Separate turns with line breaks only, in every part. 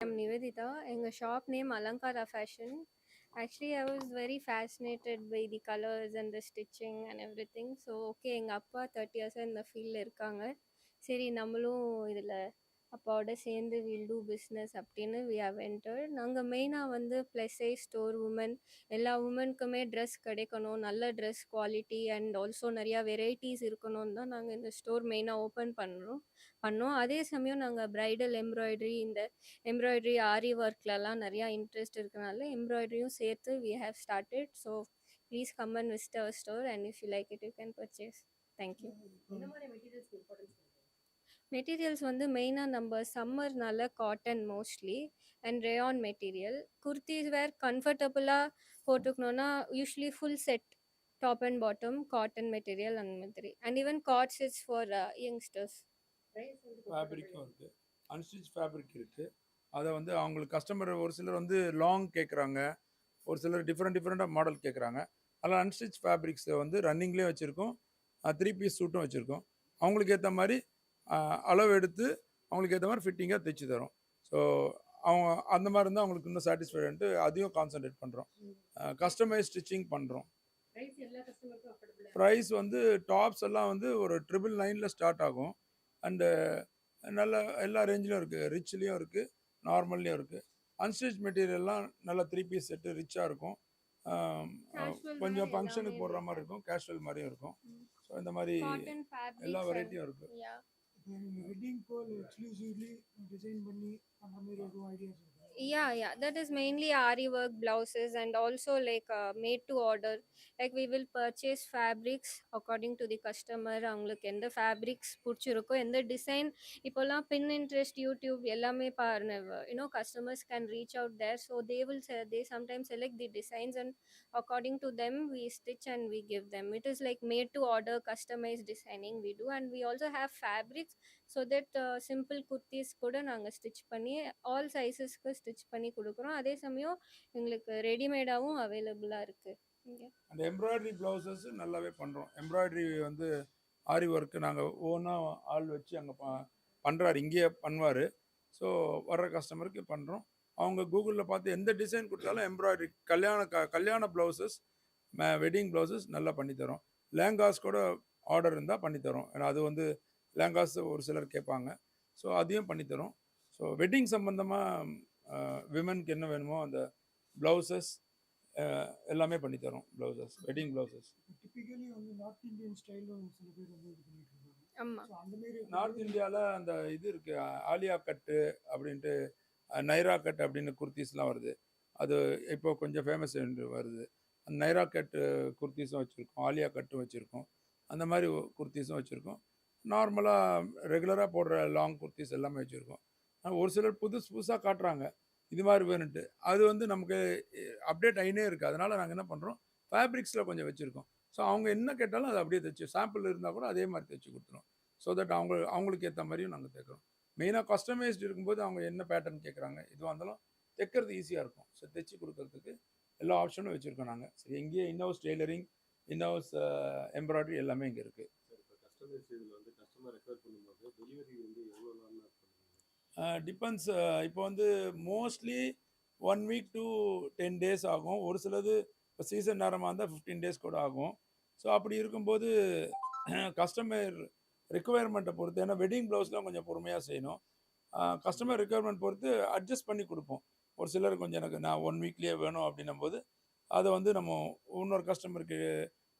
I'm Nivedita. எங்க shop name Alankara fashion. Actually, I was very fascinated by the colors and the stitching and everything. So, okay, எங்க அப்பா 30 years இந்த ஃபீல்டில் இருக்காங்க. சரி நம்மளும் இதில் அப்பாவோட சேர்ந்து வில் டூ பிஸ்னஸ் அப்படின்னு வி ஹவ் என்டர்ட். நாங்கள் மெயினாக வந்து ப்ளஸ் சைஸ் ஸ்டோர் உமன் எல்லா உமனுக்குமே ட்ரெஸ் கிடைக்கணும், நல்ல ட்ரெஸ் குவாலிட்டி அண்ட் ஆல்சோ நிறையா வெரைட்டிஸ் இருக்கணும்னு தான் நாங்கள் இந்த ஸ்டோர் மெயினாக ஓப்பன் பண்ணோம். அதே சமயம் நாங்கள் ப்ரைடல் எம்ப்ராய்டரி, இந்த எம்ப்ராய்டரி ஆரி ஒர்க்லலாம் நிறையா இன்ட்ரெஸ்ட் இருக்கனால எம்ப்ராய்டரியும் சேர்த்து we have started. So please come and visit our store and if you like it you can purchase. Thank you. Materials வந்து மெயினாக நம்ம சம்மர்னால cotton mostly and rayon material. Kurtis wear கம்ஃபர்டபுளாக போட்டுக்கணுன்னா usually full set top and bottom cotton material அந்த மாதிரி and even cord sets for youngsters.
ஃபேப்ரிக்கும் இருக்குது, அன்ஸ்டிச் ஃபேப்ரிக் இருக்குது. அதை வந்து அவங்களுக்கு கஸ்டமர் ஒரு சிலர் வந்து லாங் கேட்குறாங்க, ஒரு சிலர் டிஃப்ரெண்ட்டாக மாடல் கேட்குறாங்க. அதில் அன்ஸ்டிச் ஃபேப்ரிக்ஸை வந்து ரன்னிங்லேயே வச்சுருக்கோம், 3 பீஸ் சூட்டும் வச்சுருக்கோம். அவங்களுக்கு ஏற்ற மாதிரி அளவு எடுத்து அவங்களுக்கு ஏற்ற மாதிரி ஃபிட்டிங்காக தைச்சி தரோம். ஸோ அவங்க அந்த மாதிரி இருந்தால் அவங்களுக்கு இன்னும் சாட்டிஸ்ஃபைடுன்ட்டு அதையும் கான்சன்ட்ரேட் பண்ணுறோம். கஸ்டமைஸ் ஸ்டிச்சிங் பண்ணுறோம். ப்ரைஸ் வந்து டாப்ஸ் எல்லாம் வந்து ஒரு 999 ஸ்டார்ட் ஆகும். அண்டு நல்ல எல்லா ரேஞ்சிலும் இருக்குது, ரிச்லேயும் இருக்குது, நார்மல்லையும் இருக்குது. அன்ஸ்டிச் மெட்டீரியல்லாம் நல்ல 3 பீஸ் செட்டு ரிச்சாக இருக்கும். கொஞ்சம் ஃபங்க்ஷனுக்கு போடுற மாதிரி இருக்கும், கேஷுவல் மாதிரியும் இருக்கும். ஸோ இந்த மாதிரி எல்லா வெரைட்டியும் இருக்குது.
வெட்டிங் கோல் எக்ஸ்க்ளூசிவ்லி டிசைன் பண்ணி அந்த மாதிரி எதுவும் ஐடியாஸ் இருக்கு?
Yeah, that is mainly ari work blouses and also like made to order. Like we will purchase fabrics according to the customer. அவங்களுக்கு எந்த fabrics பிடிச்சிருக்கோ, எந்த டிசைன் இப்போல்லாம் Pinterest, YouTube எல்லாமே பாருங்க, customers can reach out there. So they sometimes select the designs and according to them we stitch and we give them. It is like made to order, customized designing we do, and we also have fabrics so that simple kurtis கூட நாங்கள் stitch பண்ணி all சைஸஸ்க்கு stitch பண்ணி கொடுக்குறோம். அதே சமயம் எங்களுக்கு ரெடிமேடாகவும் அவைலபிளாக இருக்குது இங்கே.
அந்த எம்ப்ராய்டரி ப்ளவுசஸ் நல்லாவே பண்ணுறோம். எம்ப்ராய்டரி வந்து ஆரி ஒர்க்கு நாங்கள் ஓனாக ஆள் வச்சு அங்கே பண்ணுறாரு, இங்கேயே பண்ணுவார். ஸோ வர்ற கஸ்டமருக்கு பண்ணுறோம். அவங்க கூகுளில் பார்த்து எந்த டிசைன் கொடுத்தாலும் எம்ப்ராய்டரி கல்யாண ப்ளவுசஸ், வெட்டிங் ப்ளவுசஸ் நல்லா பண்ணித்தரோம். லேங்காஸ் கூட ஆர்டர் இருந்தால் பண்ணித்தரோம். ஏன்னா அது வந்து லேங்காஸ் ஒரு சிலர் கேட்பாங்க, ஸோ அதையும் பண்ணித்தரோம். ஸோ வெட்டிங் சம்மந்தமாக விமனுக்கு என்ன வேணுமோ அந்த ப்ளவுசஸ் எல்லாமே பண்ணித்தரோம். Blouses, wedding blouses.
டிப்பிக்கலி வந்து நார்த் இந்தியன் ஸ்டைலும் சில பேர் வந்து இது பண்ணிட்டு இருக்காங்க.
ஆமாம்,
அந்த மாதிரி
நார்த் இந்தியாவில் அந்த இது இருக்குது, ஆலியா கட்டு அப்படின்ட்டு, நைரா கட் அப்படின்னு குர்த்திஸ்லாம் வருது. அது இப்போ கொஞ்சம் ஃபேமஸ் வருது. அந்த நைரா கட்டு குர்த்திஸும் வச்சுருக்கோம், ஆலியா கட்டும் வச்சுருக்கோம், அந்த மாதிரி குர்த்திஸும் வச்சுருக்கோம். நார்மலாக ரெகுலராக போடுற லாங் குர்த்திஸ் எல்லாமே வச்சுருக்கோம். ஒரு சிலர் புதுசாக காட்டுறாங்க இது மாதிரி வேணுன்ட்டு, அது வந்து நமக்கு அப்டேட் ஆகினே இருக்குது. அதனால் நாங்கள் என்ன பண்ணுறோம், ஃபேப்ரிக்ஸில் கொஞ்சம் வச்சுருக்கோம். ஸோ அவங்க என்ன கேட்டாலும் அதை அப்படியே தைச்சி, சாம்பிள் இருந்தால் கூட அதே மாதிரி தைச்சி கொடுத்துரும். ஸோ தட் அவங்களுக்கு ஏற்ற மாதிரியும் நாங்கள் தைக்கிறோம். மெயினாக கஸ்டமைஸ்டு இருக்கும்போது அவங்க என்ன பேட்டர்ன் கேட்குறாங்க எதுவாக இருந்தாலும் தைக்கிறது ஈஸியாக இருக்கும். ஸோ தைச்சி கொடுக்கறதுக்கு எல்லா ஆப்ஷனும் வச்சுருக்கோம் நாங்கள். சரி, எங்கேயே இன்ஹவுஸ் டெய்லரிங், இன்ஹவுஸ் எம்ப்ராய்டரி எல்லாமே இங்கே இருக்குது. டிபெண்ட்ஸ். இப்போ வந்து மோஸ்ட்லி 1 வீக் to 10 days ஆகும். ஒரு சிலது இப்போ சீசன் நேரமாக இருந்தால் 15 days கூட ஆகும். ஸோ அப்படி இருக்கும்போது கஸ்டமர் ரெக்குவயர்மெண்ட்டை பொறுத்து, ஏன்னா வெட்டிங் ப்ளவுஸ்லாம் கொஞ்சம் பொறுமையாக செய்யணும். கஸ்டமர் ரெக்குவயர்மெண்ட் பொறுத்து அட்ஜஸ்ட் பண்ணி கொடுப்போம். ஒரு சிலர் கொஞ்சம் எனக்கு நான் 1 வீக்லேயே வேணும் அப்படின்னும் போது அதை வந்து நம்ம இன்னொரு கஸ்டமருக்கு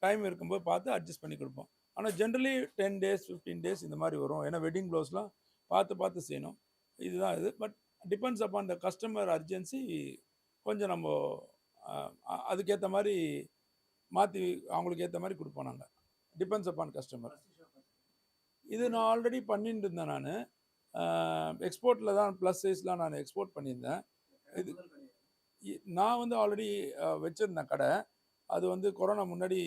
டைம் இருக்கும்போது பார்த்து அட்ஜஸ்ட் பண்ணி கொடுப்போம். ஆனால் ஜென்ரலி 10 days 15 days இந்த மாதிரி வரும். ஏன்னா வெட்டிங் ப்ளவுஸ்லாம் பார்த்து செய்யணும். இதுதான் இது. But depends upon the customer urgency. கொஞ்சம் நம்ம அதுக்கேற்ற மாதிரி மாற்றி அவங்களுக்கு ஏற்ற மாதிரி கொடுப்போம் நாங்கள். Depends upon customer. இது நான் ஆல்ரெடி பண்ணிட்டு இருந்தேன். நான் எக்ஸ்போர்ட்டில் தான் ப்ளஸ் சைஸ்லாம் நான் எக்ஸ்போர்ட் பண்ணியிருந்தேன். இது நான் வந்து ஆல்ரெடி வச்சுருந்தேன் கடை. அது வந்து கொரோனா முன்னாடி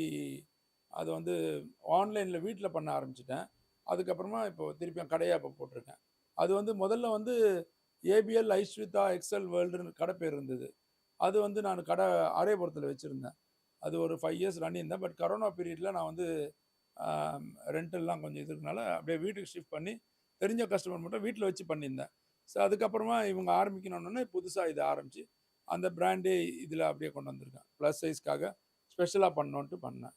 அது வந்து ஆன்லைனில் வீட்டில் பண்ண ஆரம்பிச்சிட்டேன். அதுக்கப்புறமா இப்போ திருப்பியும் கடையாக இப்போ போட்டிருக்கேன். அது வந்து முதல்ல வந்து ஏபிஎல் ஐஸ்விதா எக்ஸல் வேர்ல்டுன்னு கடை பேர் இருந்தது. அது வந்து நான் கடை ஆரியபுரத்தில் வச்சுருந்தேன். அது ஒரு 5 years இருந்தேன். பட் கரோனா பீரியடில் நான் வந்து ரெண்டெல்லாம் கொஞ்சம் இதுக்குனால அப்படியே வீட்டுக்கு ஷிஃப்ட் பண்ணி தெரிஞ்ச கஸ்டமர் மட்டும் வீட்டில் வச்சு பண்ணியிருந்தேன். ஸோ அதுக்கப்புறமா இவங்க ஆரம்பிக்கணுன்னே புதுசாக இதை ஆரம்பித்து அந்த பிராண்டே இதில் அப்படியே கொண்டு வந்திருக்கேன். ப்ளஸ் சைஸ்க்காக ஸ்பெஷலாக பண்ணோன்ட்டு பண்ணேன்.